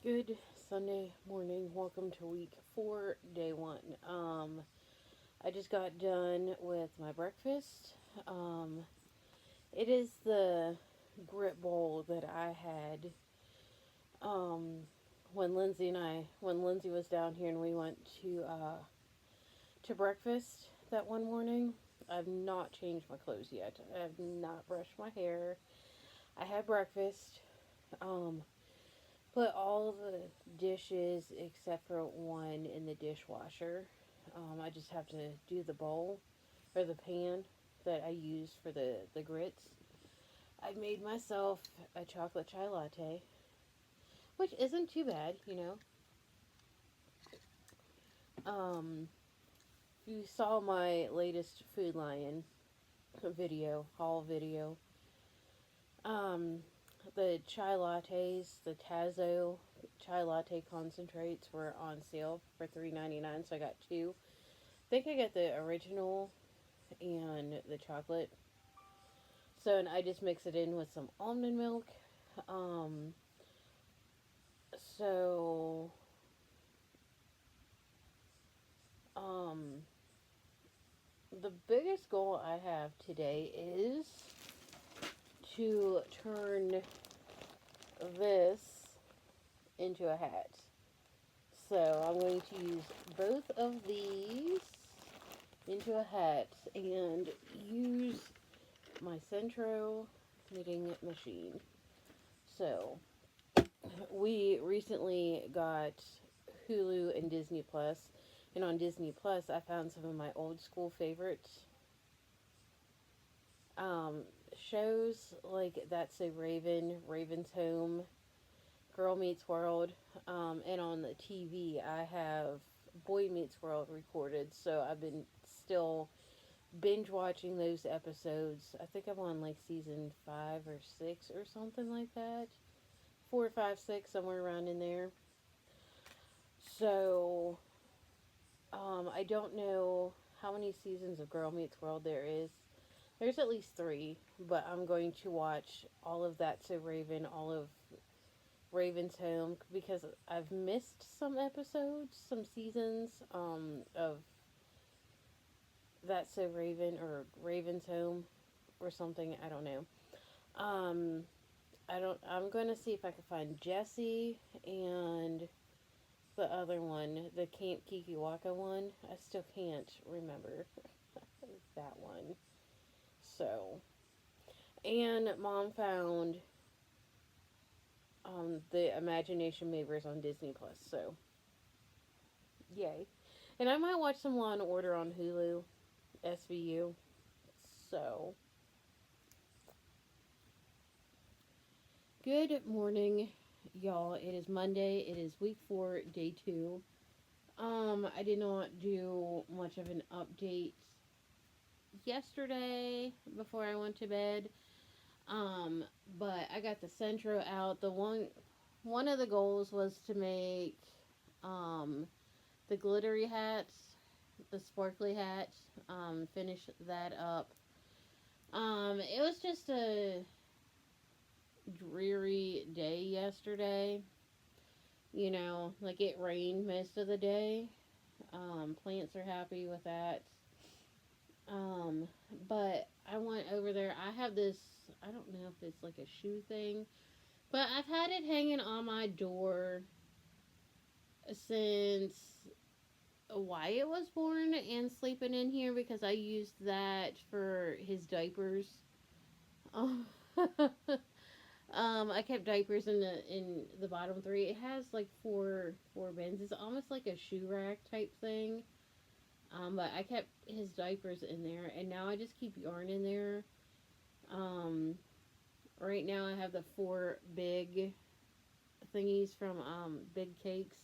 Good Sunday morning. Welcome to week 4, day 1. I just got done with my breakfast. Um, it is the grit bowl that I had um, when Lindsay was down here and we went to breakfast that one morning. I've not changed my clothes yet. I have not brushed my hair. I had breakfast. Um, Put all the dishes except for one in the dishwasher. I just have to do the bowl or the pan that I use for the grits. I made myself a chocolate chai latte, which isn't too bad. Um, you saw my latest Food Lion haul video. Um, the chai lattes, the Tazo chai latte concentrates were on sale for $3.99, so I got two. I think I got the original and the chocolate. So and I just mix it in with some almond milk. Um, so um, the biggest goal I have today is to turn this into a hat. So I'm going to use both of these into a hat and use my Centro knitting machine. So we recently got Hulu and Disney Plus, and on Disney Plus I found some of my old school favorites um, shows like That's a Raven, Raven's Home, Girl Meets World, and on the TV I have Boy Meets World recorded. So I've been still binge watching those episodes. I think I'm on like season 5 or 6 or something like that. 4, 5, 6, somewhere around in there. So I don't know how many seasons of Girl Meets World there is. There's at least 3, but I'm going to watch all of that. So Raven, all of Raven's Home, because I've missed some episodes, some seasons of That's So Raven or Raven's Home or something. I don't know. Um, I'm going to see if I can find Jesse and the other one, the Camp Kikiwaka one. I still can't remember that one. So, and Mom found the Imagination Movers on Disney Plus. So, yay! And I might watch some Law and Order on Hulu, SVU. So, good morning, y'all. It is Monday. It is week 4, day 2. I did not do much of an update yesterday before I went to bed. Um, but I got the Centro out. One of the goals was to make um the glittery hats, the sparkly hats, finish that up. It was just a dreary day yesterday. Like it rained most of the day. Plants are happy with that. Um, but I went over there. I have this, I don't know if it's like a shoe thing, but I've had it hanging on my door since Wyatt was born and sleeping in here because I used that for his diapers. Um, I kept diapers in the bottom 3. It has like four bins. It's almost like a shoe rack type thing. But I kept his diapers in there, and now I just keep yarn in there. Um, right now I have the 4 big thingies from Big Cakes,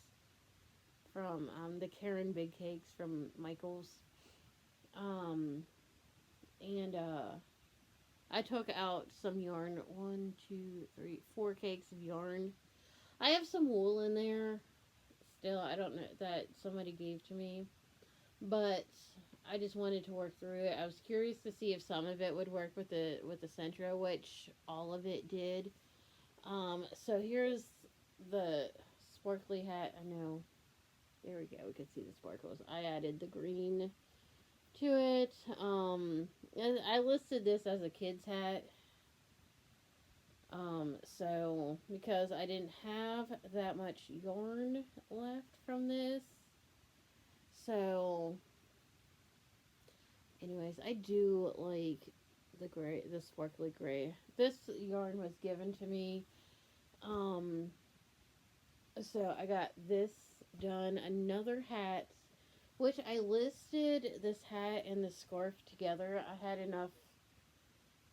from the Karen Big Cakes from Michael's. Um, and I took out some yarn. 1, 2, 3, 4 cakes of yarn. I have some wool in there still. I don't know that somebody gave to me, but I just wanted to work through it. I was curious to see if some of it would work with the Centro, which all of it did. So here's the sparkly hat. I know. There we go. We can see the sparkles. I added the green to it. I listed this as a kid's hat. So because I didn't have that much yarn left from this. So, anyways, I do like the gray, the sparkly gray. This yarn was given to me. Um, so I got this done. Another hat, which I listed this hat and the scarf together. I had enough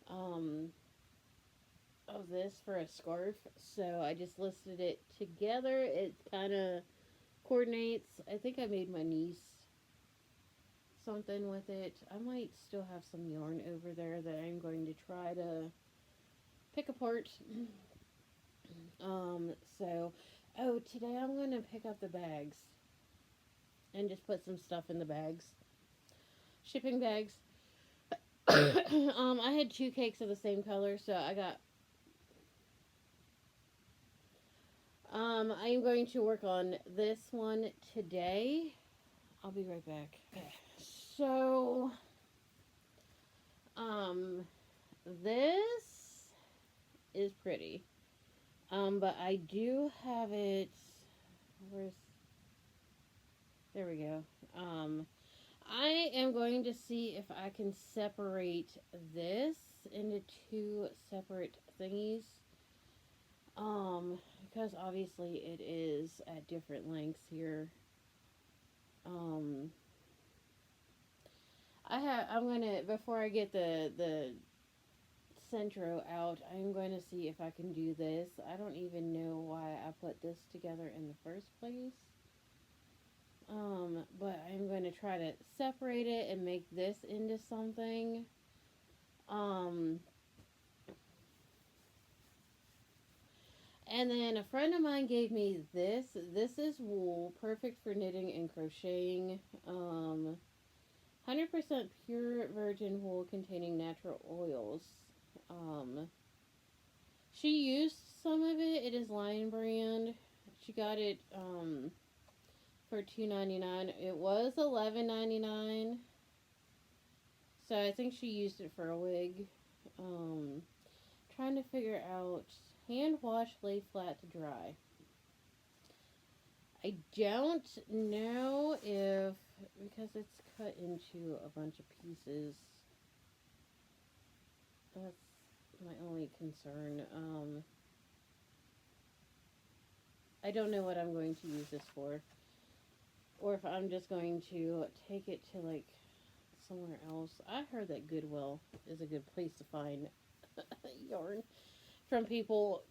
um, of this for a scarf, so I just listed it together. It kind of coordinates. I think I made my niece something with it. I might still have some yarn over there that I'm going to try to pick apart. So, oh, today I'm going to pick up the bags and just put some stuff in the bags. Shipping bags. I had 2 cakes of the same color, so I got. I am going to work on this one today. I'll be right back. Okay. So, this is pretty. But I do have it. Where's. There we go. I am going to see if I can separate this into 2 separate thingies. Because obviously it is at different lengths here. I'm gonna, before I get the Centro out, I'm going to see if I can do this. I don't even know why I put this together in the first place. But I'm going to try to separate it and make this into something. And then a friend of mine gave me this. This is wool, perfect for knitting and crocheting. 100% pure virgin wool containing natural oils. She used some of it. It is Lion Brand. She got it for $2.99. It was $11.99. So I think she used it for a wig. Trying to figure out hand wash, lay flat to dry. I don't know if, because it's cut into a bunch of pieces. That's my only concern. I don't know what I'm going to use this for. Or if I'm just going to take it to, like, somewhere else. I heard that Goodwill is a good place to find yarn from people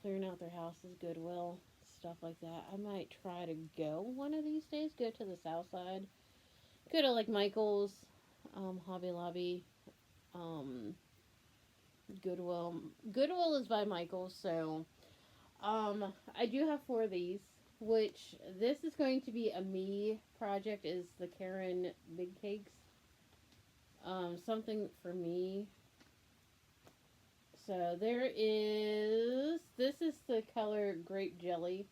clearing out their houses. Goodwill, stuff like that. I might try to go one of these days. Go to the south side. Go to, like, Michael's, Hobby Lobby, Goodwill. Goodwill is by Michael's, so I do have 4 of these, which this is going to be a me project, is the Karen Big Cakes. Something for me. So there is, this is the color Grape Jelly.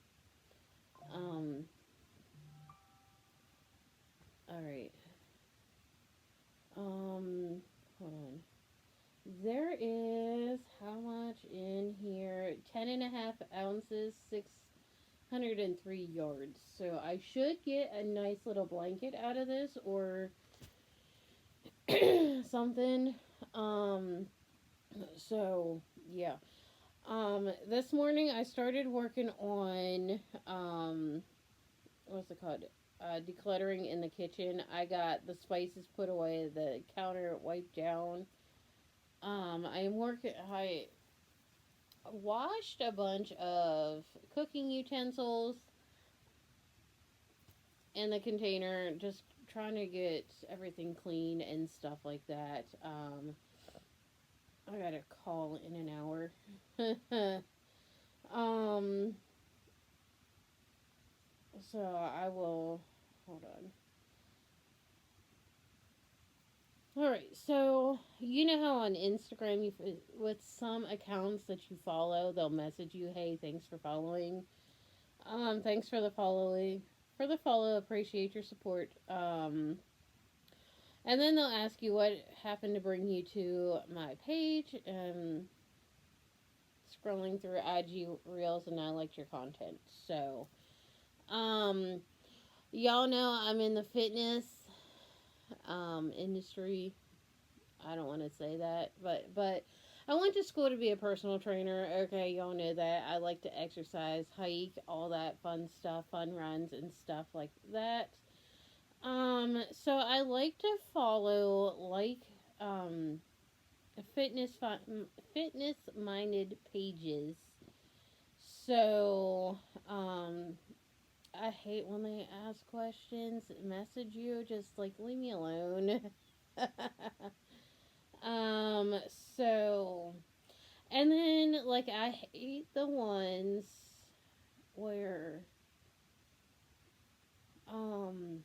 Alright. Hold on. There is, how much in here? 10.5 ounces, 603 yards. So I should get a nice little blanket out of this, or something. So yeah. This morning I started working on, what's it called? Decluttering in the kitchen. I got the spices put away, the counter wiped down. I washed a bunch of cooking utensils in the container, just trying to get everything clean and stuff like that. I got a call in an hour. So I will, hold on. Alright, so you know how on Instagram, with some accounts that you follow, they'll message you, hey, thanks for following. Thanks for the follow. For the follow, appreciate your support. And then they'll ask you what happened to bring you to my page. Scrolling through IG Reels, and I liked your content. So, um, y'all know I'm in the fitness industry. I don't want to say that, but I went to school to be a personal trainer. Okay, y'all know that. I like to exercise, hike, all that fun stuff, fun runs and stuff like that. So I like to follow um fitness minded pages. So I hate when they ask questions, message you, just like leave me alone. um, so and then like I hate the ones where um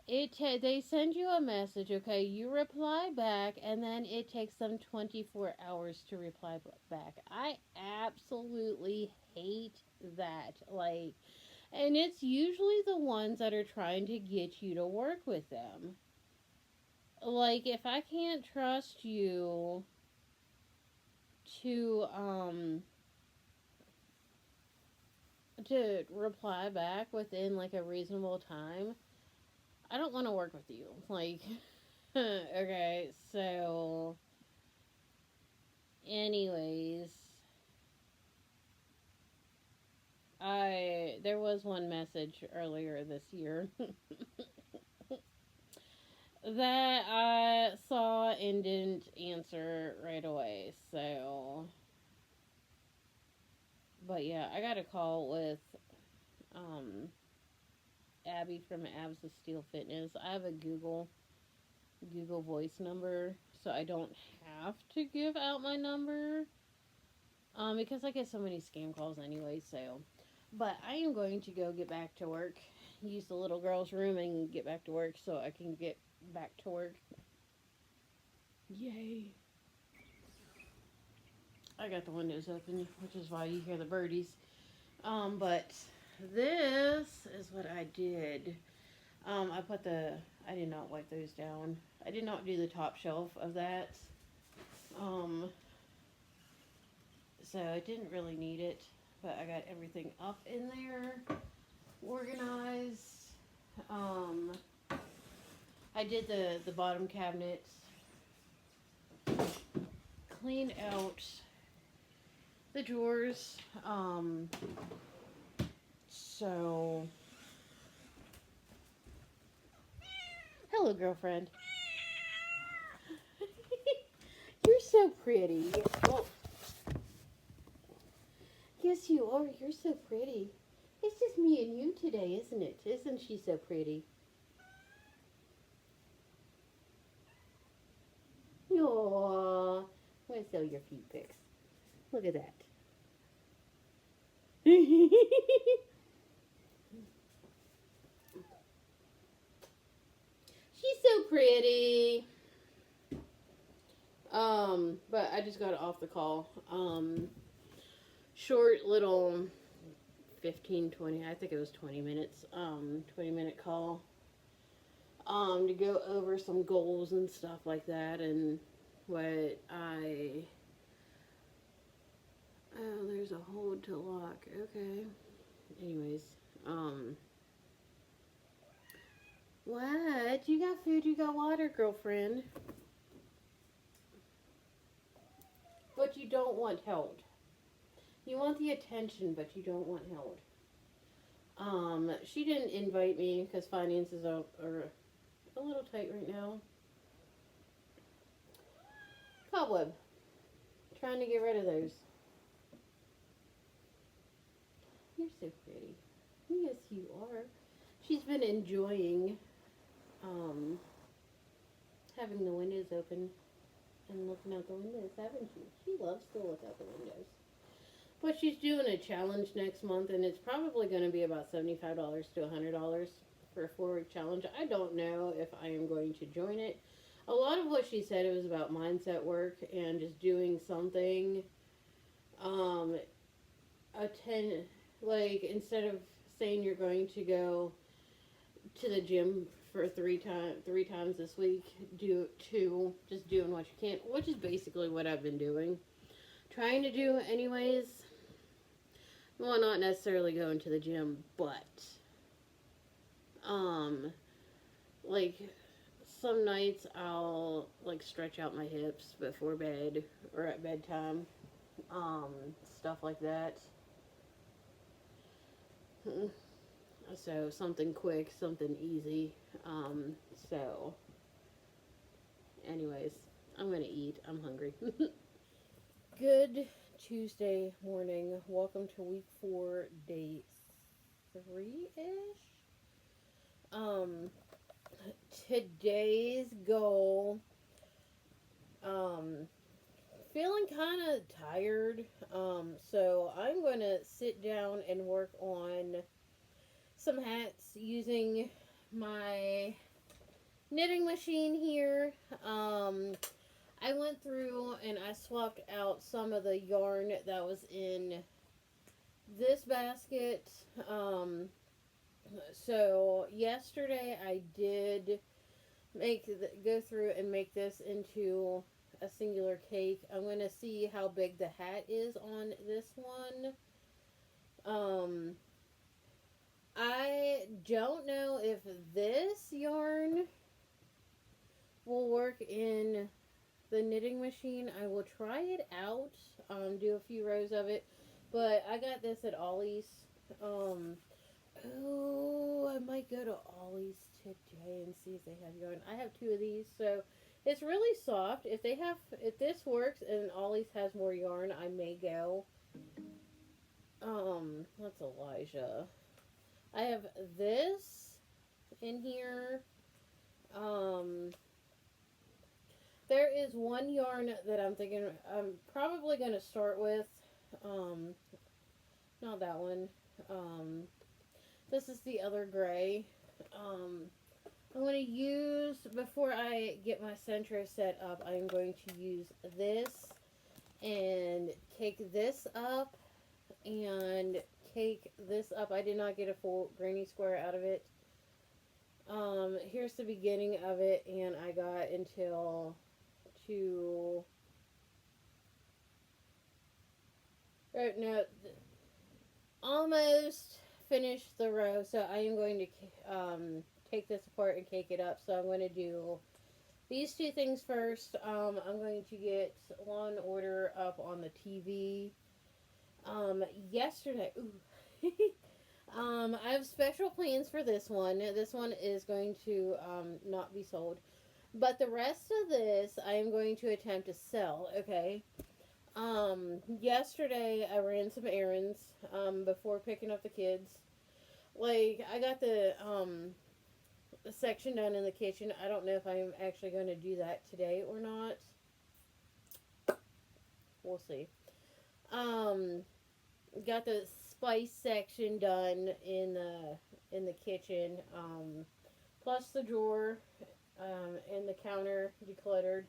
they send you a message, okay, you reply back, and then it takes them 24 hours to reply back. I absolutely hate that. Like, and it's usually the ones that are trying to get you to work with them. Like, if I can't trust you to to reply back within like a reasonable time, I don't want to work with you. Like, okay, so anyways, I there was one message earlier this year that I saw and didn't answer right away. So, but yeah, I got a call with um Abby from Abs of Steel Fitness. I have a Google Voice number, so I don't have to give out my number. Because I get so many scam calls anyway, so. But I am going to go get back to work, use the little girl's room, and get back to work so I can get back to work. Yay. I got the windows open, which is why you hear the birdies. But this is what I did. I did not wipe those down. I did not do the top shelf of that. Um, so I didn't really need it, but I got everything up in there, organized. Um, I did the bottom cabinets, cleaned out the drawers. So hello, girlfriend. You're so pretty. Oh. Yes, you are. You're so pretty. It's just me and you today, isn't it? Isn't she so pretty? Aww. I'm going to show your feet pics. Look at that. She's so pretty. But I just got off the call. Short little 15, 20, I think it was 20 minutes, 20-minute call, to go over some goals and stuff like that, and what oh, there's a hold to lock, okay, anyways, what, you got food, you got water, girlfriend, but you don't want held. You want the attention, but you don't want held. She didn't invite me because finances are a little tight right now. Cobweb. Trying to get rid of those. You're so pretty. Yes, you are. She's been enjoying having the windows open and looking out the windows, haven't she? She loves to look out the windows. But she's doing a challenge next month, and it's probably going to be about $75 to $100 for a 4-week challenge. I don't know if I am going to join it. A lot of what she said, it was about mindset work and just doing something attend, like, instead of saying you're going to go to the gym for three times this week, do two, just doing what you can, which is basically what I've been doing. Trying to do anyways. Well, not necessarily going to the gym, but um like some nights I'll like stretch out my hips before bed or at bedtime. Um Stuff like that. So something quick, something easy. So anyways, I'm gonna eat. I'm hungry. Good Tuesday morning. Welcome to week 4, day 3-ish. Um Today's goal, um feeling kind of tired. So I'm going to sit down and work on some hats using my knitting machine here. I went through and I swapped out some of the yarn that was in this basket. So yesterday I did go through and make this into a singular cake. I'm going to see how big the hat is on this one. I don't know if this yarn will work in the knitting machine. I will try it out, do a few rows of it, but I got this at Ollie's. Oh, I might go to Ollie's today and see if they have yarn. I have 2 of these, so it's really soft. If this works and Ollie's has more yarn, I may go. That's Elijah. I have this in here. There is one yarn that I'm thinking I'm probably going to start with. Not that one. This is the other gray. I'm going to use, before I get my centro set up, I'm going to use this and cake this up and cake this up. I did not get a full granny square out of it. Here's the beginning of it, and I got until almost finished the row, so I am going to take this apart and cake it up. So I'm going to do these 2 things first. I'm going to get Law and Order up on the TV. Yesterday, I have special plans for this one. This one is going to not be sold, but the rest of this I am going to attempt to sell. Okay. Yesterday I ran some errands before picking up the kids. Like, I got the section done in the kitchen. I don't know if I'm actually going to do that today or not. We'll see. Got the spice section done in the kitchen. Plus the drawer and the counter decluttered.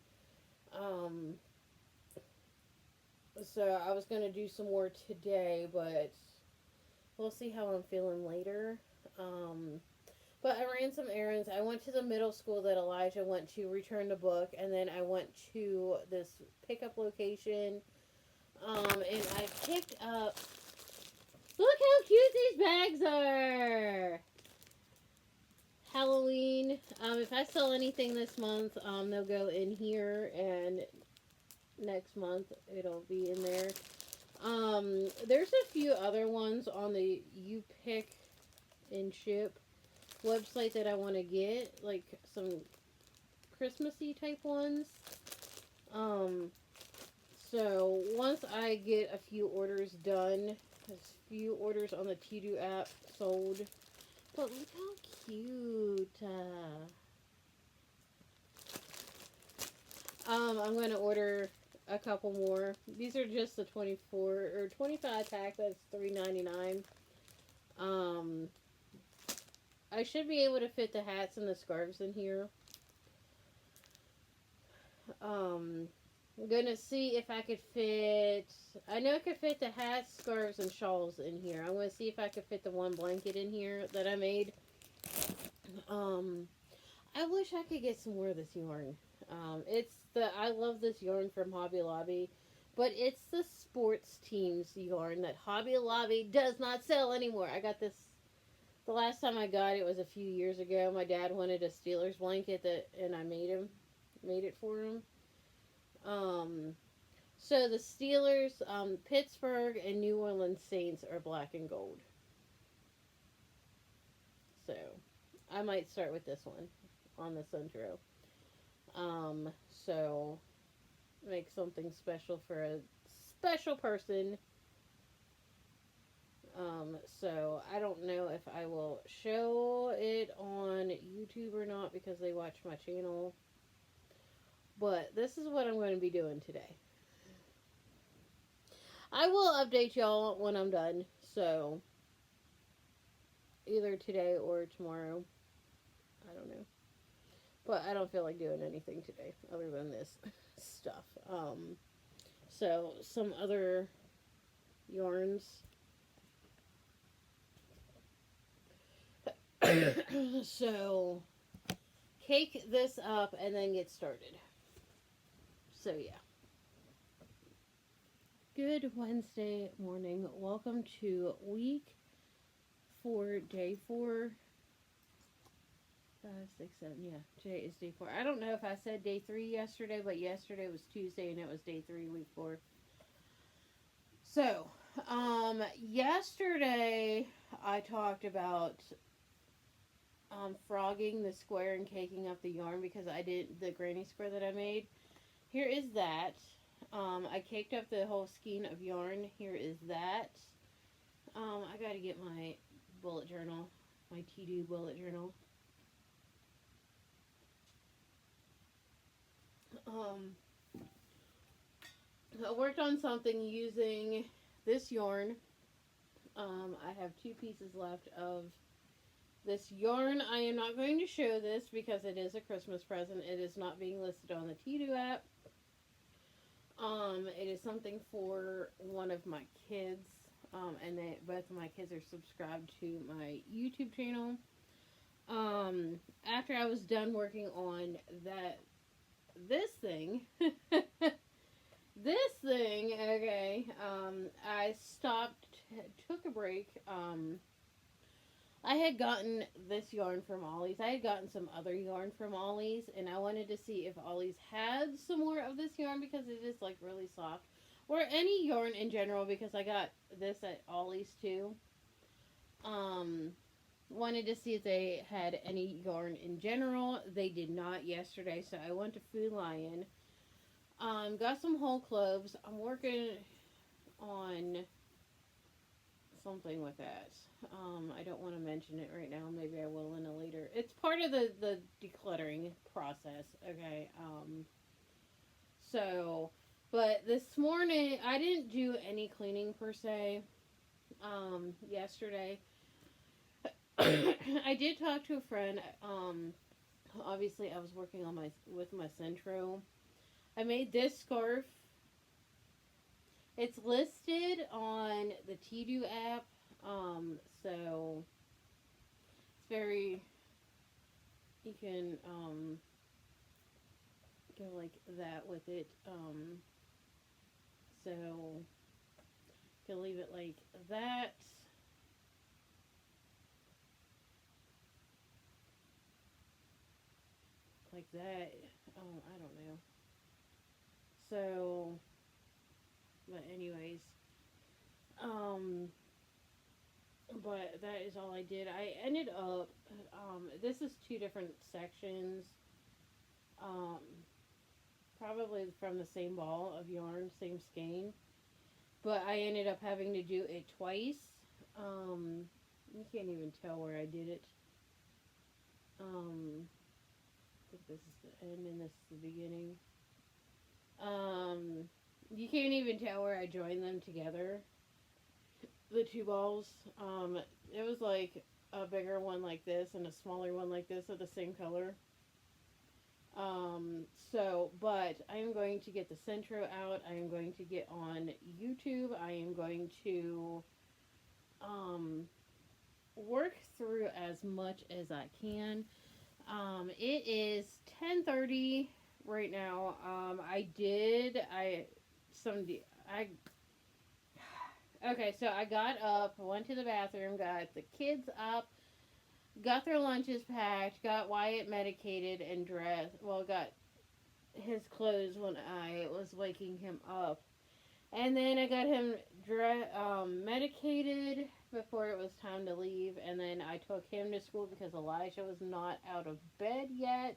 So I was going to do some more today, but we'll see how I'm feeling later. But I ran some errands. I went to the middle school that Elijah went to, returned a book, and then I went to this pickup location. And I picked up, look how cute these bags are! Halloween. If I sell anything this month, they'll go in here, and next month it'll be in there. There's a few other ones on the You Pick and Ship website that I want to get, like some Christmassy type ones. So once I get a few orders done, there's a few orders on the Tidu app sold. But look how cute. I'm going to order a couple more. These are just the 24 or 25 pack. That's $3.99. I should be able to fit the hats and the scarves in here. I'm gonna see if I could fit. I know I could fit the hats, scarves, and shawls in here. I'm gonna see if I could fit the one blanket in here that I made. Um, I wish I could get some more of this yarn. I love this yarn from Hobby Lobby, but it's the sports teams yarn that Hobby Lobby does not sell anymore. I got this the last time I got it was a few years ago. My dad wanted a Steelers blanket and I made it for him. Um, so the Steelers, Pittsburgh, and New Orleans Saints are black and gold. So I might start with this one on the Centro. So make something special for a special person. So I don't know if I will show it on YouTube or not because they watch my channel. But this is what I'm going to be doing today. I will update y'all when I'm done. So either today or tomorrow. I don't know. But I don't feel like doing anything today other than this stuff. So some other yarns. So cake this up and then get started. So yeah. Good Wednesday morning. Welcome to week 4, day 4. 5, 6, 7. Yeah, today is day 4. I don't know if I said day 3 yesterday, but yesterday was Tuesday and it was day 3, week 4. So, yesterday I talked about frogging the square and caking up the yarn because I did the granny square that I made. Here is that. I caked up the whole skein of yarn. Here is that. I gotta get my bullet journal, my TD bullet journal. I worked on something using this yarn. I have 2 pieces left of this yarn. I am not going to show this because it is a Christmas present. It is not being listed on the TD app. It is something for one of my kids, and both of my kids are subscribed to my YouTube channel. After I was done working on this thing, okay, I stopped, took a break. I had gotten this yarn from Ollie's. I had gotten some other yarn from Ollie's, and I wanted to see if Ollie's had some more of this yarn because it is like really soft. Or any yarn in general because I got this at Ollie's too. Wanted to see if they had any yarn in general. They did not yesterday, so I went to Food Lion. Got some whole cloves. I'm working on something with that. I don't want to mention it right now. Maybe I will in a later. It's part of the decluttering process. Okay. So, but this morning I didn't do any cleaning per se. Yesterday, I did talk to a friend. Obviously I was working on with my Centro. I made this scarf. It's listed on the TDO app. So it's very, you can, go like that with it. So you can leave it like that. Like that. I don't know. So, but anyways, but that is all I did. I ended up, this is 2 different sections, probably from the same ball of yarn, same skein, but I ended up having to do it twice. You can't even tell where I did it. I think this is the end and this is the beginning. You can't even tell where I joined them together. The 2 balls. It was like a bigger one like this and a smaller one like this of the same color. But I am going to get the Centro out. I am going to get on YouTube. I am going to um, work through as much as I can. It is 10:30 right now. Some, I, okay, so I got up, went to the bathroom, got the kids up, got their lunches packed, got Wyatt medicated and dressed. Well, got his clothes when I was waking him up. And then I got him medicated before it was time to leave. And then I took him to school because Elijah was not out of bed yet.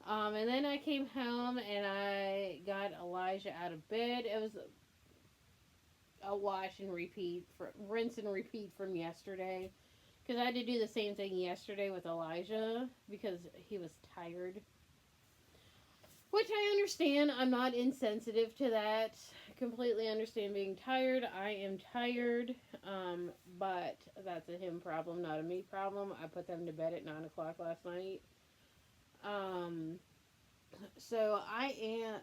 And then I came home and I got Elijah out of bed. It was a wash and repeat, rinse and repeat from yesterday. Because I had to do the same thing yesterday with Elijah because he was tired. Which I understand. I'm not insensitive to that. I completely understand being tired. I am tired. But that's a him problem, not a me problem. I put them to bed at 9 o'clock last night. So I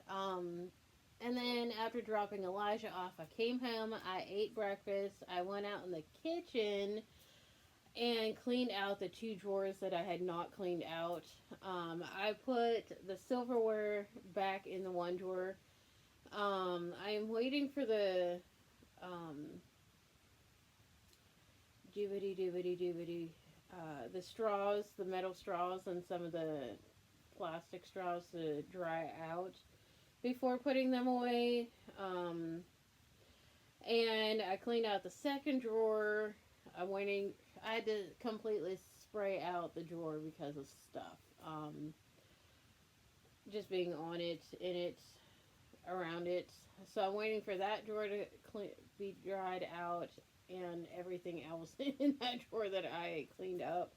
am, and then after dropping Elijah off, I came home, I ate breakfast, I went out in the kitchen and cleaned out the two drawers that I had not cleaned out. I put the silverware back in the one drawer. I am waiting for the straws, the metal straws, and some of the plastic straws to dry out before putting them away. And I cleaned out the second drawer. I'm waiting. I had to completely spray out the drawer because of stuff. Just being on it, in it, around it. So I'm waiting for that drawer to be dried out and everything else in that drawer that I cleaned up.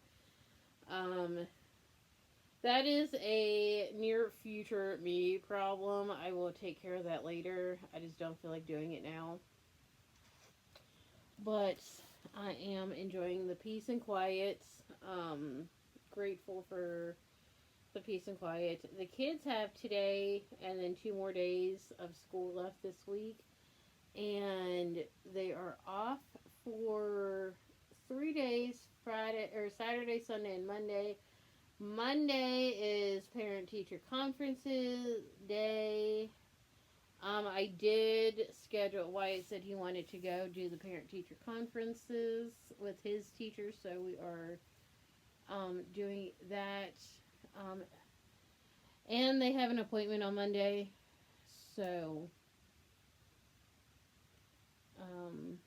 That is a near future me problem. I will take care of that later. I just don't feel like doing it now. But I am enjoying the peace and quiet. Grateful for the peace and quiet. The kids have today and then 2 more days of school left this week. And they are off for 3 days, Friday or Saturday, Sunday, and Monday. Monday is parent teacher conferences day. I did schedule. Wyatt said he wanted to go do the parent teacher conferences with his teachers, so we are doing that. And they have an appointment on Monday, so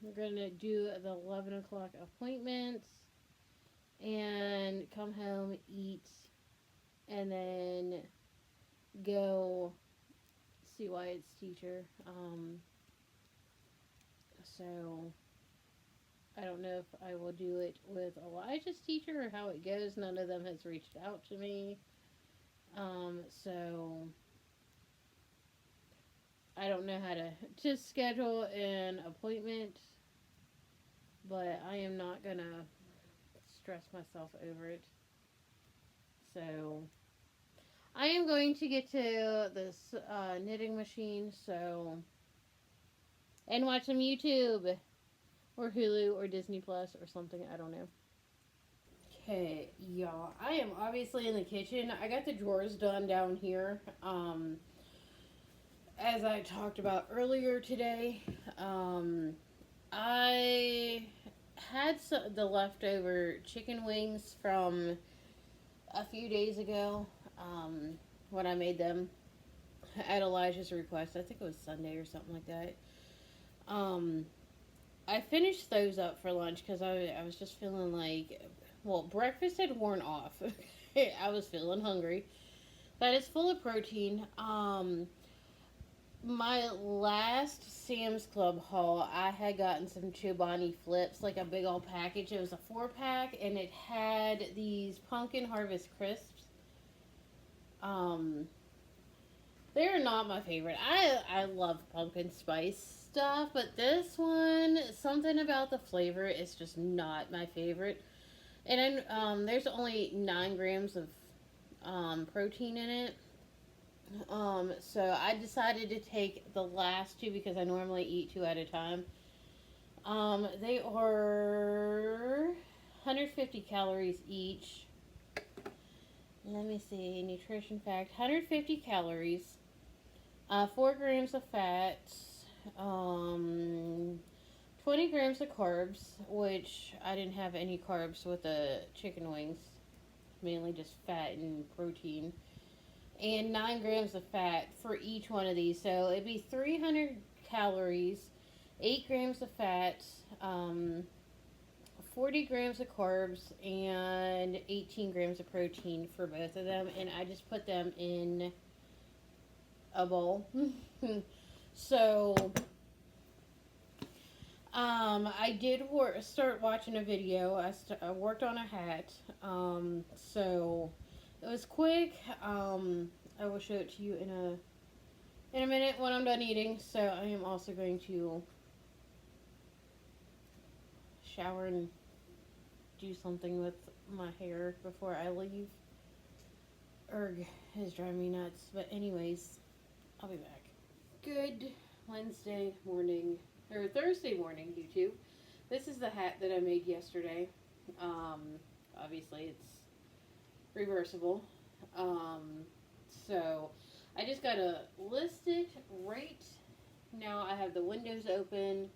we're gonna do the 11 o'clock appointment and come home, eat, and then go see Wyatt's teacher. So I don't know if I will do it with Elijah's teacher or how it goes. None of them has reached out to me. So I don't know how to schedule an appointment, but I am not gonna stress myself over it. So I am going to get to this knitting machine, and watch some YouTube or Hulu or Disney Plus or something. I don't know. Okay, y'all. I am obviously in the kitchen. I got the drawers done down here. As I talked about earlier today, I had the leftover chicken wings from a few days ago when I made them at Elijah's request. I think it was Sunday or something like that. I finished those up for lunch because I was just feeling like, well, breakfast had worn off. I was feeling hungry. But it's full of protein. My last Sam's Club haul, I had gotten some Chobani Flips, like a big old package. It was a 4-pack, and it had these Pumpkin Harvest Crisps. They're not my favorite. I love pumpkin spice stuff, but this one, something about the flavor is just not my favorite. And there's only 9 grams of protein in it. So I decided to take the last two because I normally eat two at a time. They are 150 calories each. Let me see, nutrition fact: 150 calories, 4 grams of fat, um, 20 grams of carbs, which I didn't have any carbs with the chicken wings, mainly just fat and protein, and 9 grams of fat for each one of these. So it'd be 300 calories, 8 grams of fat, 40 grams of carbs, and 18 grams of protein for both of them. And I just put them in a bowl. So I did start watching a video. I worked on a hat. So it was quick. I will show it to you in a minute when I'm done eating. So I am also going to shower and do something with my hair before I leave. Erg is driving me nuts. But anyways, I'll be back. Good Wednesday morning, or Thursday morning, YouTube. This is the hat that I made yesterday. Obviously it's reversible. So I just gotta list it right now. I have the windows open.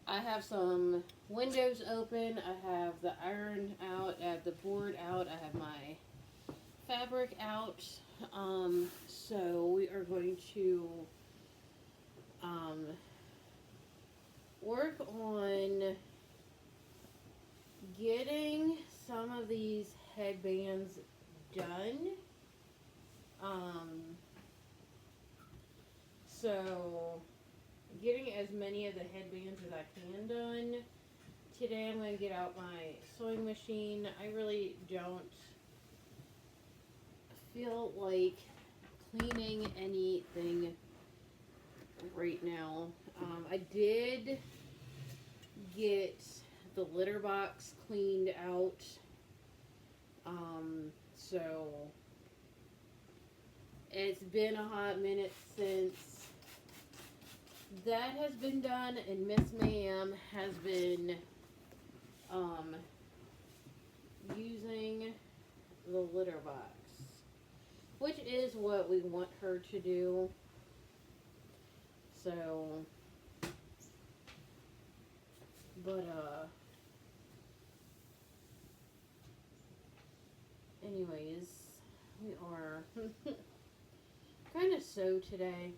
I have some windows open. I have the iron out. I have the board out. I have my fabric out. So we are going to work on getting some of these headbands done. So getting as many of the headbands as I can done. Today I'm going to get out my sewing machine. I really don't feel like cleaning anything right now. I did get the litter box cleaned out. So it's been a hot minute since that has been done, and Miss Ma'am has been using the litter box, which is what we want her to do. So, but anyways, we are kind of sew today.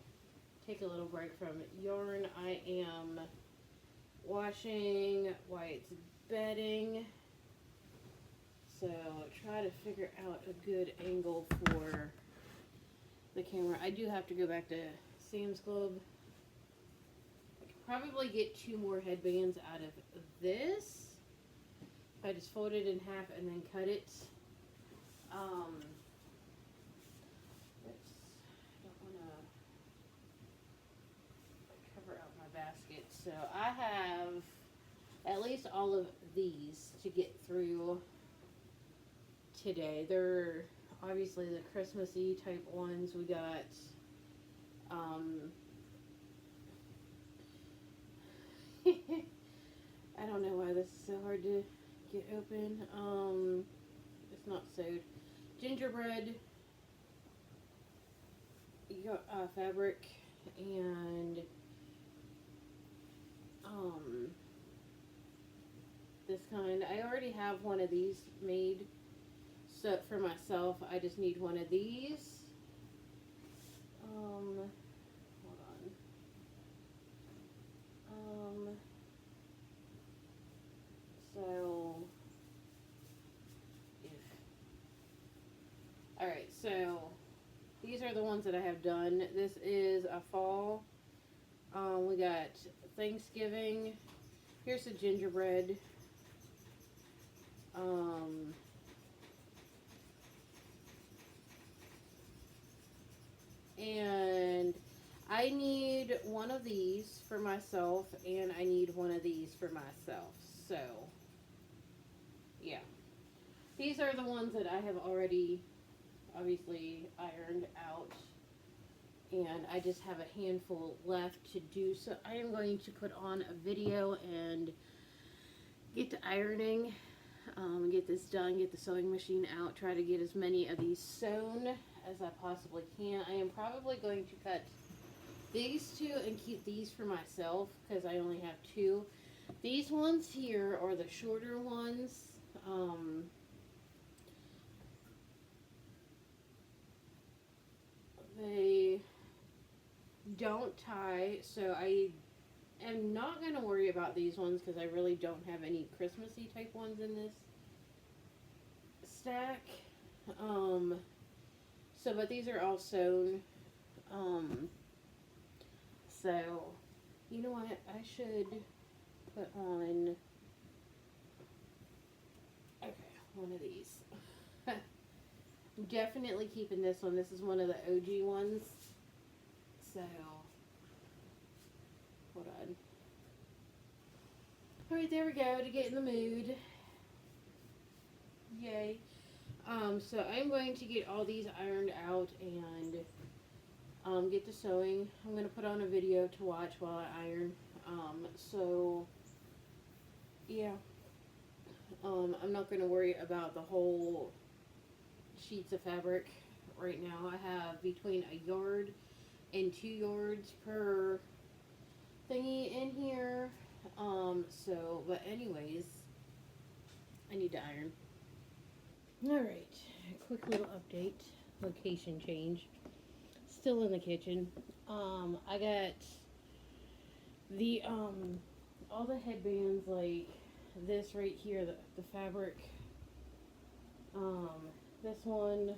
Take a little break from yarn. I am washing White's bedding. So try to figure out a good angle for the camera. I do have to go back to Sam's Club. I could probably get 2 more headbands out of this. If I just fold it in half and then cut it. Basket. So I have at least all of these to get through today. They're obviously the Christmassy type ones. We got I don't know why this is so hard to get open. It's not sewed. Gingerbread, you got fabric, and this kind. I already have one of these made, so for myself I just need one of these. Hold on. So alright, so these are the ones that I have done. This is a fall. We got Thanksgiving. Here's the gingerbread. And I need one of these for myself, and I need one of these for myself. So, yeah. These are the ones that I have already obviously ironed out, and I just have a handful left to do. So I am going to put on a video and get to ironing, get this done, get the sewing machine out, try to get as many of these sewn as I possibly can. I am probably going to cut these two and keep these for myself because I only have two. These ones here are the shorter ones. They don't tie, so I am not going to worry about these ones because I really don't have any Christmassy type ones in this stack. But these are all sewn. So, you know what? I should put on, okay, one of these. I'm definitely keeping this one. This is one of the OG ones. So, hold on. Alright, there we go, to get in the mood. Yay. So I'm going to get all these ironed out and get to sewing. I'm going to put on a video to watch while I iron. Yeah. I'm not going to worry about the whole sheets of fabric right now. I have between a yard and 2 yards per thingy in here. But anyways, I need to iron. Alright, quick little update. Location change. Still in the kitchen. I got the, all the headbands, like this right here, the fabric, this one,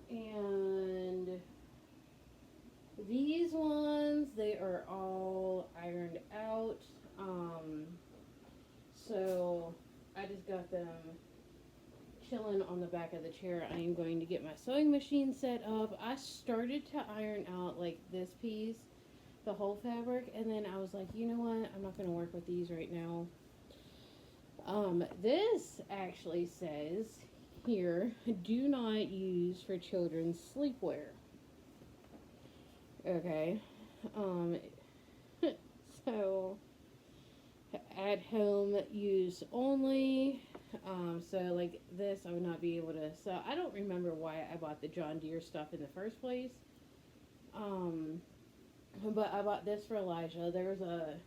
and these ones, they are all ironed out. So I just got them chilling on the back of the chair. I am going to get my sewing machine set up. I started to iron out like this piece, the whole fabric, and then I was like, you know what, I'm not going to work with these right now. This actually says here, do not use for children's sleepwear. Okay. So at home use only. So like this, I would not be able to. So I don't remember why I bought the John Deere stuff in the first place. But I bought this for Elijah. There was a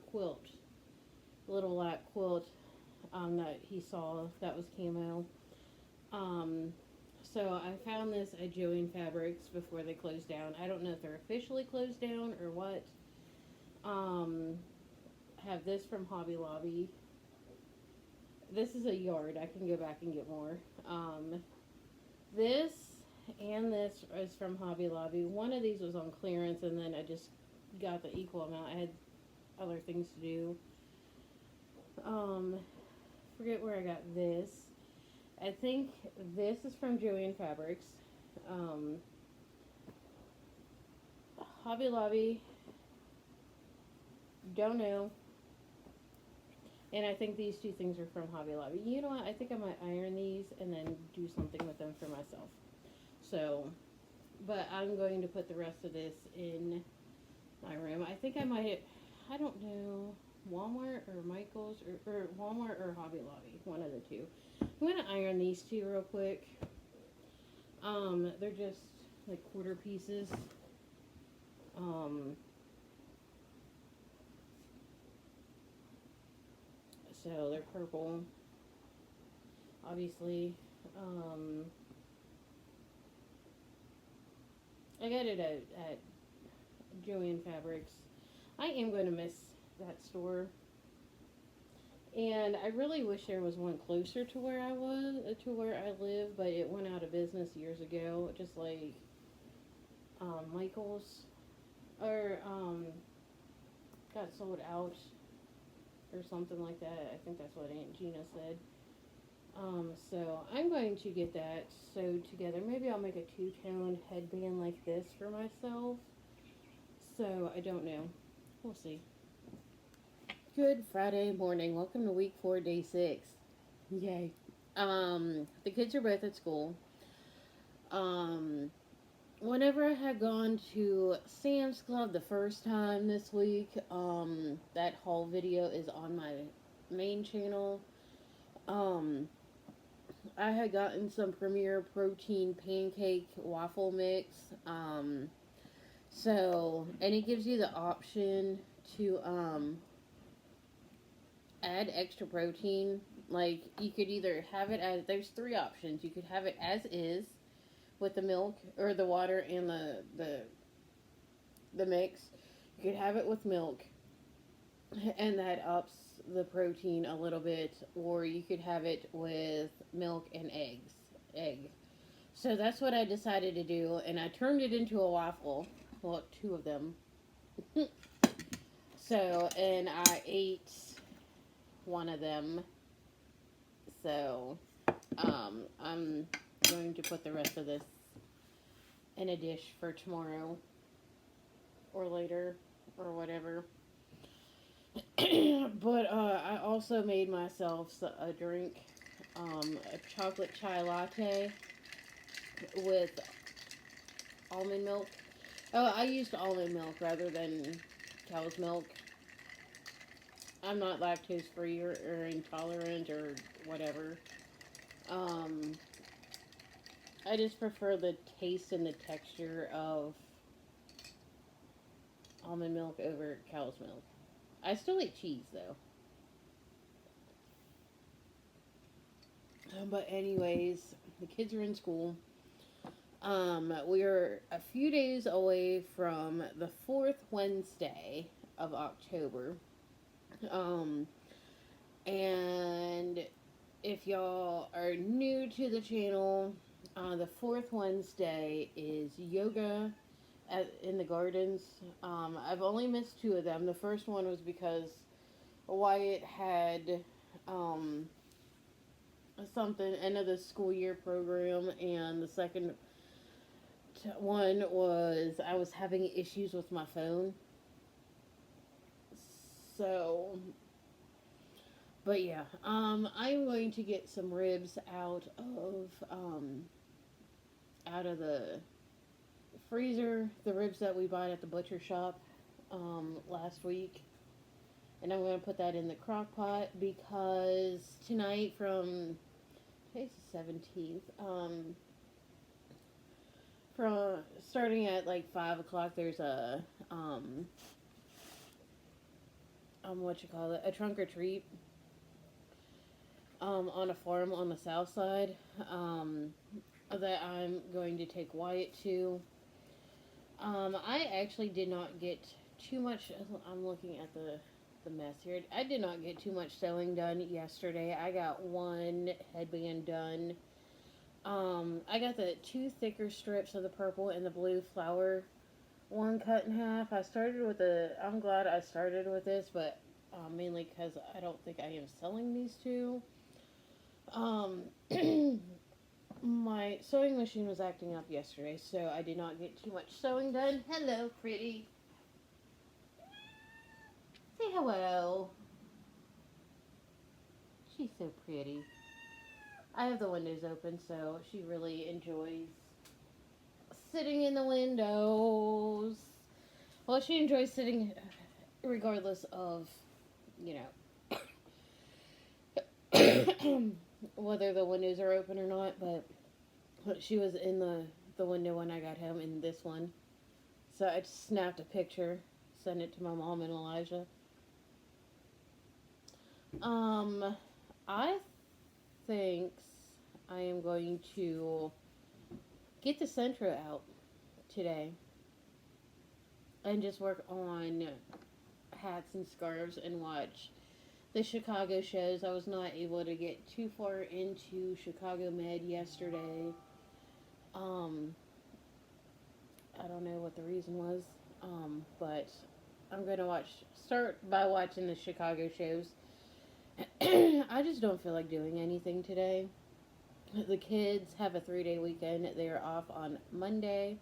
quilt, a little lap quilt, that he saw that was camo. So I found this at Joann Fabrics before they closed down. I don't know if they're officially closed down or what. Have this from Hobby Lobby. This is a yard. I can go back and get more. This and this is from Hobby Lobby. One of these was on clearance, and then I just got the equal amount. I had other things to do. Forget where I got this. I think this is from Joann Fabrics. Hobby Lobby. Don't know. And I think these two things are from Hobby Lobby. You know what? I think I might iron these and then do something with them for myself. So, but I'm going to put the rest of this in my room. I think I might, I don't know, Walmart or Michael's or Walmart or Hobby Lobby. One of the two. I'm going to iron these two real quick. They're just like quarter pieces. So they're purple, obviously. I got it at Joann Fabrics. I am going to miss that store. And I really wish there was one closer to where I live, but it went out of business years ago, just like Michael's, or got sold out or something like that. I think that's what Aunt Gina said. So I'm going to get that sewed together. Maybe I'll make a two-tone headband like this for myself. So I don't know. We'll see. Good Friday morning. Welcome to week 4, day 6. Yay. The kids are both at school. Um, Whenever I had gone to Sam's Club the first time this week, that whole video is on my main channel. Um, I had gotten some Premier Protein pancake waffle mix. And it gives you the option to add extra protein. Like, you could either have it as, there's three options. You could have it as is with the milk or the water and the mix. You could have it with milk, and that ups the protein a little bit, or you could have it with milk and egg. So that's what I decided to do, and I turned it into a waffle. Well, two of them. So, and I ate one of them. So, I'm going to put the rest of this in a dish for tomorrow or later or whatever. But I also made myself a drink, a chocolate chai latte with almond milk. Oh, I used almond milk rather than cow's milk. I'm not lactose free or intolerant or whatever. Um, I just prefer the taste and the texture of almond milk over cow's milk. I still eat cheese though. But anyways, the kids are in school. We're a few days away from the fourth Wednesday of October. Um, and if y'all are new to the channel, the fourth Wednesday is yoga in the gardens. I've only missed two of them. The first one was because Wyatt had something end of the school year program, and the second one was I was having issues with my phone. So, but yeah, I'm going to get some ribs out of the freezer, the ribs that we bought at the butcher shop last week, and I'm going to put that in the crock pot because tonight from today's the 17th, from starting at like 5 o'clock, there's a a trunk or treat on a farm on the south side that I'm going to take Wyatt to. I actually did not get too much. I'm looking at the mess here. I did not get too much sewing done yesterday. I got one headband done. I got the two thicker strips of the purple and the blue flower one cut in half. I'm glad I started with this, but mainly because I don't think I am selling these two. My sewing machine was acting up yesterday, so I did not get too much sewing done. Hello, pretty. Say hello. She's so pretty. I have the windows open, so she really enjoys sitting in the windows. Well, she enjoys sitting regardless of, you know, whether the windows are open or not, but she was in the window when I got home in this one. So I just snapped a picture, sent it to my mom and Elijah. I think I am going to get the Centro out today and just work on hats and scarves and watch the Chicago shows. I was not able to get too far into Chicago Med yesterday. I don't know what the reason was, but I'm going to start by watching the Chicago shows. I just don't feel like doing anything today. The kids have a 3-day weekend. They're off on Monday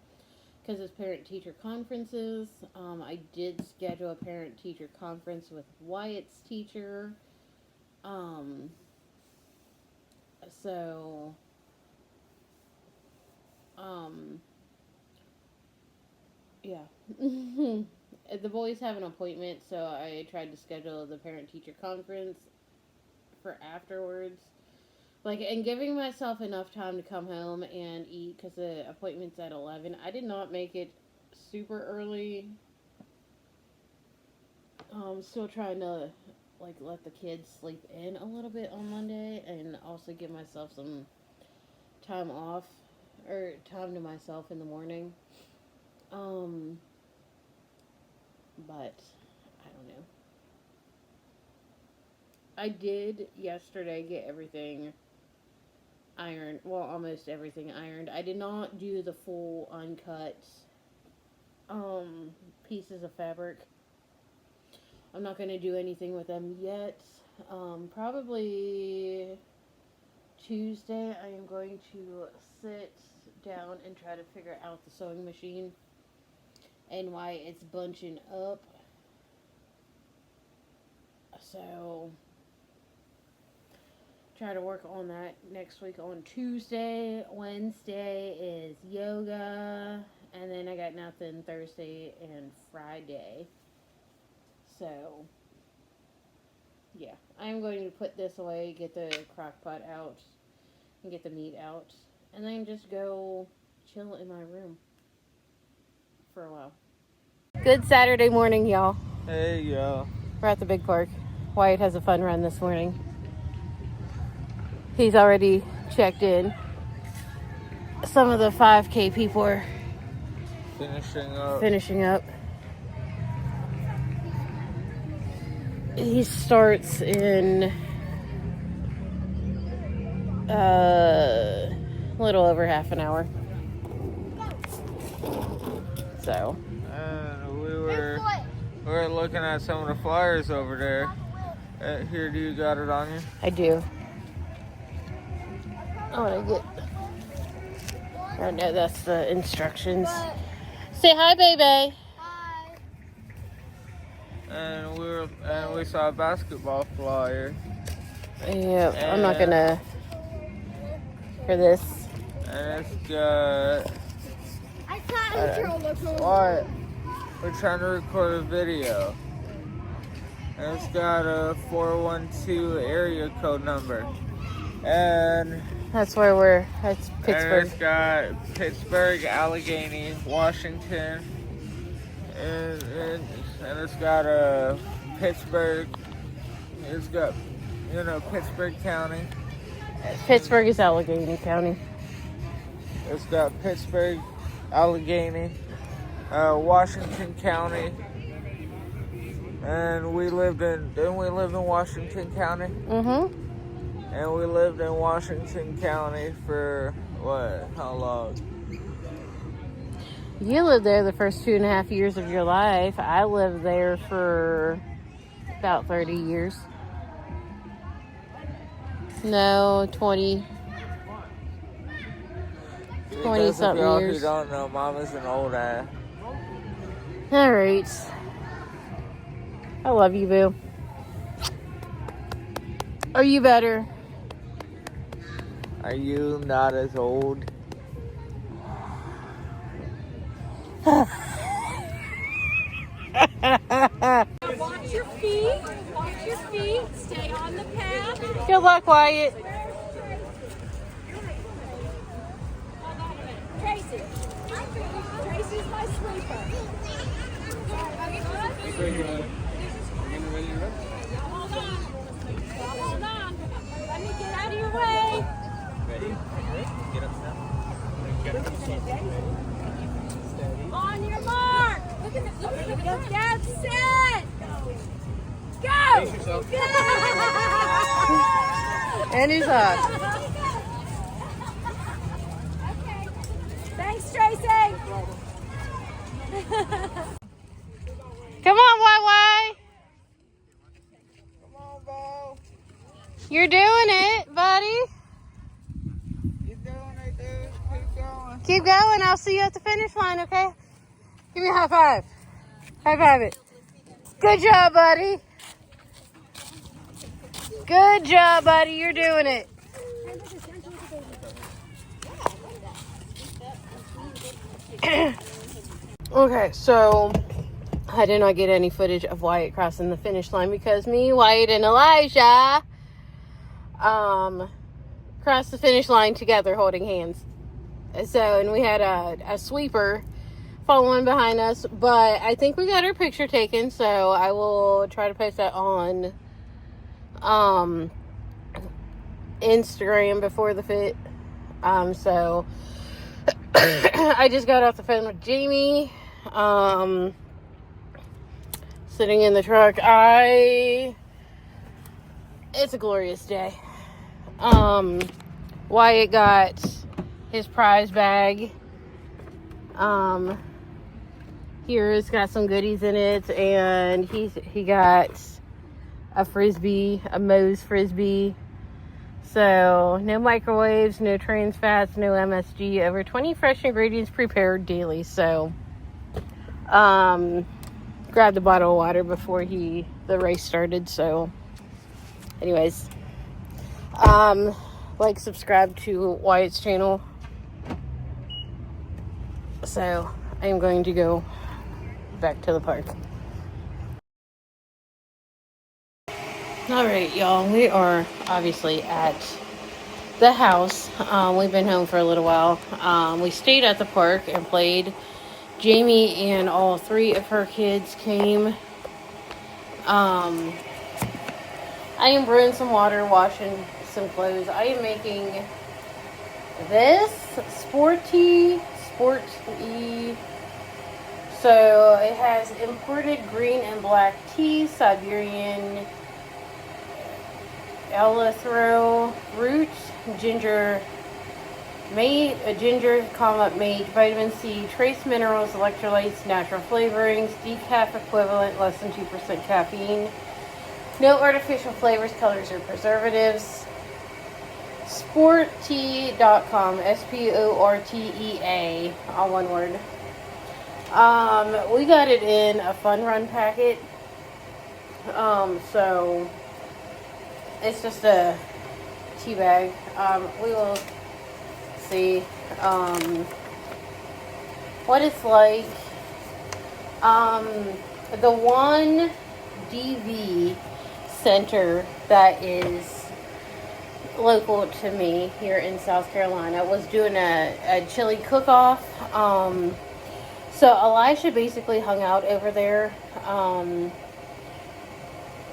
because it's parent-teacher conferences. I did schedule a parent-teacher conference with Wyatt's teacher. So, yeah. The boys have an appointment, so I tried to schedule the parent-teacher conference for afterwards. Like, and giving myself enough time to come home and eat, because the appointment's at 11. I did not make it super early. Still trying to, like, let the kids sleep in a little bit on Monday, and also give myself some time off, or time to myself in the morning. But, I don't know. I did yesterday get everything ironed. Well, almost everything ironed. I did not do the full uncut pieces of fabric. I'm not going to do anything with them yet. Probably Tuesday I am going to sit down and try to figure out the sewing machine and why it's bunching up. So, try to work on that next week on Tuesday. Wednesday is yoga. And then I got nothing Thursday and Friday. So, yeah. I'm going to put this away, get the crock pot out, and get the meat out. And then just go chill in my room for a while. Good Saturday morning, y'all. Hey, y'all. We're at the big park. Wyatt has a fun run this morning. He's already checked in. Some of the 5K people are finishing up. He starts in a little over half an hour. So. And we were looking at some of the flyers over there. Here, do you got it on you? I do. I want to get. Oh no, that's the instructions. Say hi, baby. Hi. And we saw a basketball flyer. Yeah, I'm not gonna for this. And it's got. I can't What? We're trying to record a video. And it's got a 412 area code number. And That's where that's Pittsburgh. And it's got Pittsburgh, Allegheny, Washington, and it's got a Pittsburgh. It's got, Pittsburgh County. Pittsburgh is Allegheny County. It's got Pittsburgh, Allegheny, Washington County, and didn't we live in Washington County? Mm-hmm. And we lived in Washington County for, how long? You lived there the first 2.5 years of your life. I lived there for about 30 years. No, 20 something y'all years. who don't know, Mama's an old ass. All right. I love you, boo. Are you better? Are you not as old? Watch your feet. Watch your feet. Stay on the path. Good luck, Wyatt. Tracy. Tracy's my sleeper. Hold on. Hold on. Let me get out of your way. Ready? Get up now. On your mark. Look at the get set. Go. Go. And he's up. Okay. Thanks, Tracy. Come on, YY. Come on, Bo. You're doing it, buddy. You're doing it, dude. Keep going. Keep going. I'll see you at the finish line, okay? Give me a high five. High five it. Good job, buddy. Good job, buddy. You're doing it. Okay, so I did not get any footage of Wyatt crossing the finish line because me, Wyatt, and Elijah crossed the finish line together holding hands. So, and we had a sweeper following behind us, but I think we got our picture taken, so I will try to post that on Instagram before the fit. So I just got off the phone with Jamie, sitting in the truck. It's a glorious day. Wyatt got his prize bag. Here it's got some goodies in it, and he got a frisbee, a Moe's frisbee. So no microwaves, no trans fats, no MSG, over 20 fresh ingredients prepared daily. So grabbed a bottle of water before the race started. So anyways, like, subscribe to Wyatt's channel. So I am going to go back to the park. All right, y'all, we are obviously at the house. We've been home for a little while. We stayed at the park and played. Jamie and all 3 of her kids came. I am brewing some water, washing some clothes. I am making this sporty. So it has imported green and black tea, Siberian eleuthero root, ginger mate, vitamin C, trace minerals, electrolytes, natural flavorings, decaf equivalent, less than 2% caffeine. No artificial flavors, colors, or preservatives. Sportea.com, SPORTEA, all one word. We got it in a fun run packet. So it's just a tea bag. We will see what it's like. The one DV center that is local to me here in South Carolina was doing a chili cook-off. So Elijah basically hung out over there.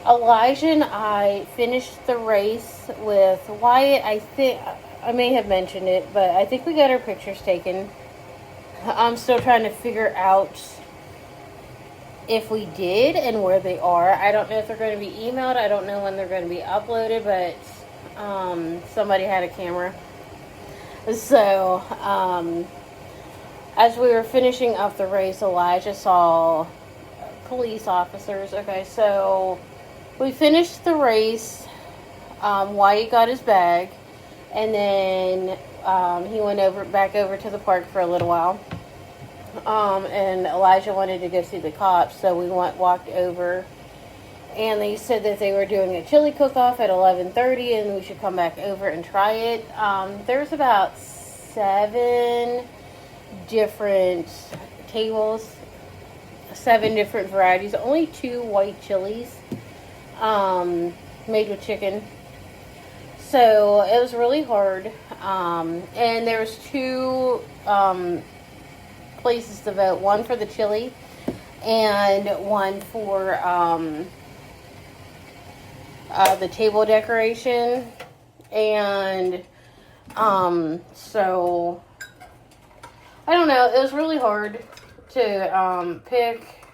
Elijah and I finished the race with Wyatt. I think I may have mentioned it, but I think we got our pictures taken. I'm still trying to figure out if we did and where they are. I don't know if they're going to be emailed. I don't know when they're going to be uploaded, but somebody had a camera. So as we were finishing up the race, Elijah saw police officers. Okay, so we finished the race. Wyatt got his bag, and then he went back over to the park for a little while. And Elijah wanted to go see the cops, so we walked over, and they said that they were doing a chili cook-off at 11:30, and we should come back over and try it. There's about 7 different tables, 7 different varieties, only 2 white chilies, made with chicken. So it was really hard. And there was 2 places to vote. One for the chili and one for the table decoration. And so I don't know. It was really hard to pick.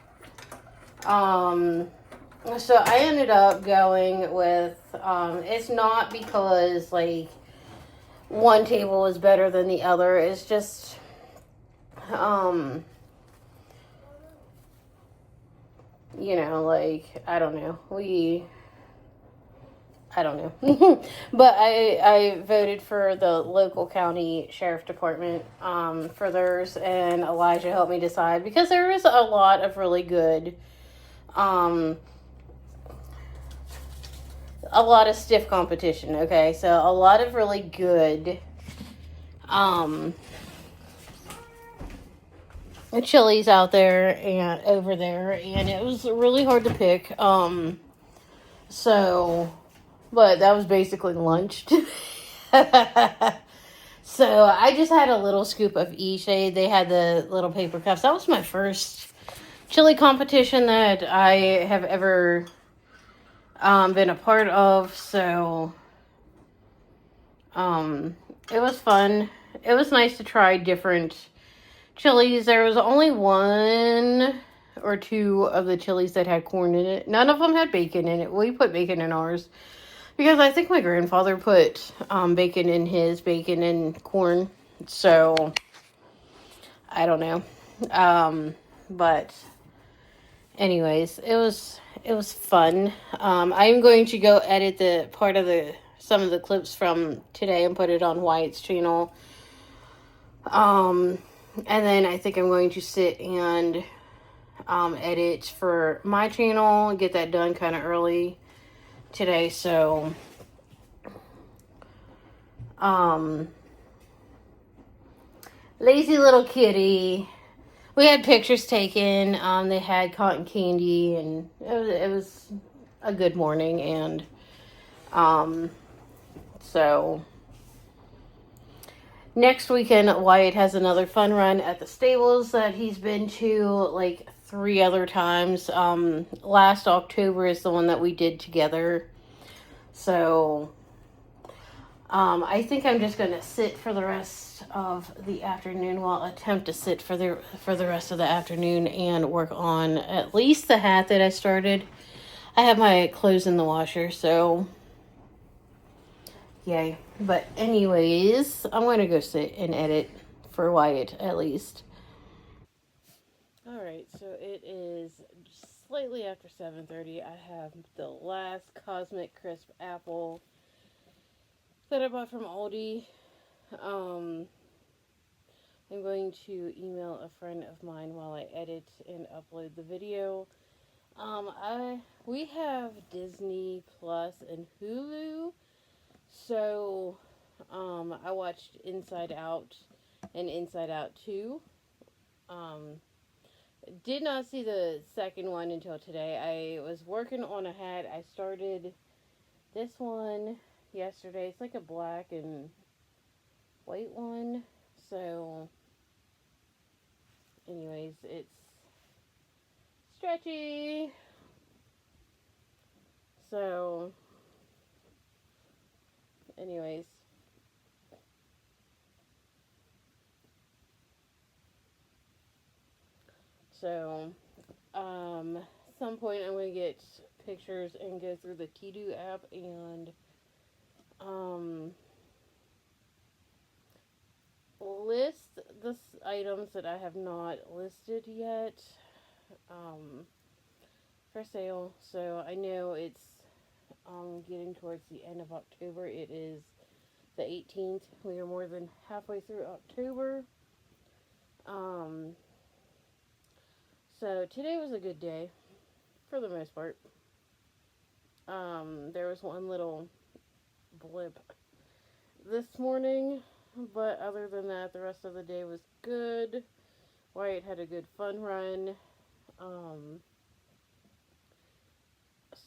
So I ended up going with, it's not because, like, one table is better than the other. It's just, you know, like, I don't know. I don't know. But I voted for the local county sheriff department for theirs, and Elijah helped me decide, because there is a lot of really good a lot of stiff competition. Okay, so a lot of really good chilies out there and over there, and it was really hard to pick. So, but that was basically lunch. So I just had a little scoop of each. They had the little paper cups. That was my first chili competition that I have ever been a part of. So it was fun. It was nice to try different chilies. There was only one or two of the chilies that had corn in it. None of them had bacon in it. We put bacon in ours because I think my grandfather put bacon in his bacon and corn. So I don't know. But anyways, it was fun. I am going to go edit the part of some of the clips from today and put it on Wyatt's channel. And then I think I'm going to sit and edit for my channel and get that done kind of early today. So lazy little kitty. We had pictures taken. They had cotton candy, and it was a good morning. And so next weekend, Wyatt has another fun run at the stables that he's been to like 3 other times. Last October is the one that we did together. So I think I'm just gonna sit for the rest of the afternoon. Well, attempt to sit for the rest of the afternoon and work on at least the hat that I started. I have my clothes in the washer, so yay. But anyways, I'm gonna go sit and edit for Wyatt at least. All right, so it is slightly after 7:30. I have the last Cosmic Crisp apple that I bought from Aldi. I'm going to email a friend of mine while I edit and upload the video. We have Disney Plus and Hulu, so I watched Inside Out and Inside Out 2. Did not see the second one until today. I was working on a hat. I started this one yesterday. It's like a black and white one. So anyways, it's stretchy. So anyways, so some point I'm going to get pictures and go through the Tidu app and list the items that I have not listed yet for sale. So I know it's getting towards the end of October. It is the 18th. We are more than halfway through October. So today was a good day for the most part. There was one little blip this morning, but other than that, the rest of the day was good. Wyatt had a good fun run.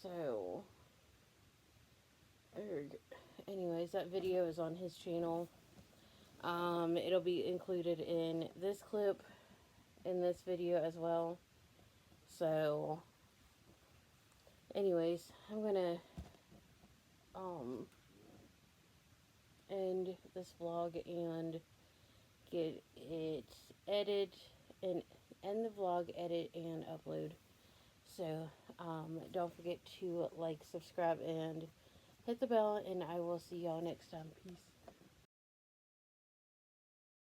So anyways, that video is on his channel. It'll be included in this clip, in this video as well. So anyways, I'm gonna end this vlog and get it edited and end the vlog, edit, and upload. So don't forget to like, subscribe, and hit the bell, and I will see y'all next time. Peace.